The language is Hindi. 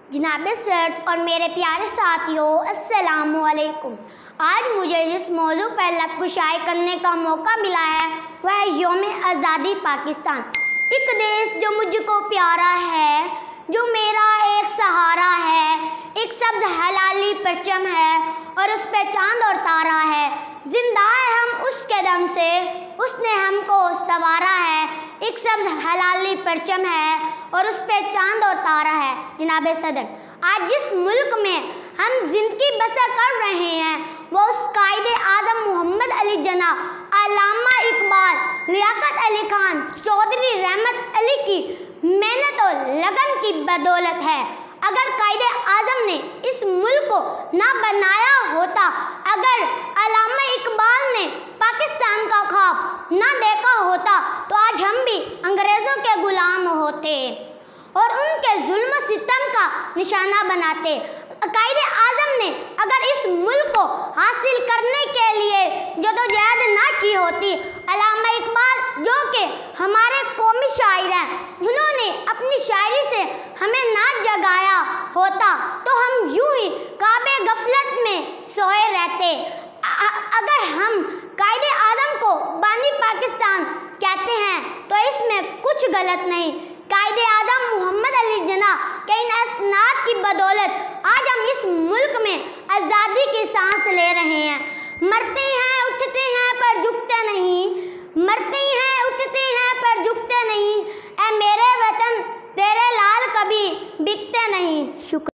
जनाब सर और मेरे प्यारे साथियों, अस्सलामु अलैकुम। आज मुझे जिस मौजू पर लफ्ज़ करने का मौका मिला है वह है यौम आज़ादी पाकिस्तान। एक देश जो मुझको प्यारा है, जो मेरा एक सहारा है, एक सब्ज़ हलाली परचम है और उस पे चांद और तारा है। जिंदा है हम उसके दम से, उसने हमको संवारा है। एक सब्ज़ हलाली परचम है और उस पे चांद और तारा है। जनाब सदर, आज जिस मुल्क में हम जिंदगी बसर कर रहे हैं वो उस कायदे आज़म मोहम्मद अली जना, अल्लामा इकबाल, लियाकत अली खान, चौधरी रहमत अली की मेहनत और लगन की बदौलत है। अगर कायदे आज़म ने इस मुल्क को ना बनाया होता, अगर अल्लामा इकबाल ने पाकिस्तान का ख्वाब ना देखा होता, तो आज हम भी अंग्रेज़ों के गुलाम होते और उनके जुल्म सितम का निशाना बनाते। कायदे आज़म ने अगर इस मुल्क को हासिल करने के लिए जदोजहद ना की होती, अल्लामा इकबाल जो कि हमारे कौमी शायर हैं, उन्होंने अपनी शायरी से हमें ना जगाया होता तो हम यूं ही काबे गफलत में सोए रहते। अगर हम कायदे आज़म को बानी पाकिस्तान कहते हैं तो इसमें कुछ गलत नहीं। कायदे आज़म मोहम्मद अली जना के इन असनाद की बदौलत आज हम इस मुल्क में आज़ादी की सांस ले रहे हैं। मरते हैं उठते हैं पर झुकते नहीं, मरते हैं उठते हैं पर झुकते नहीं, ऐ मेरे वतन तेरे लाल कभी बिकते नहीं। शुक्र।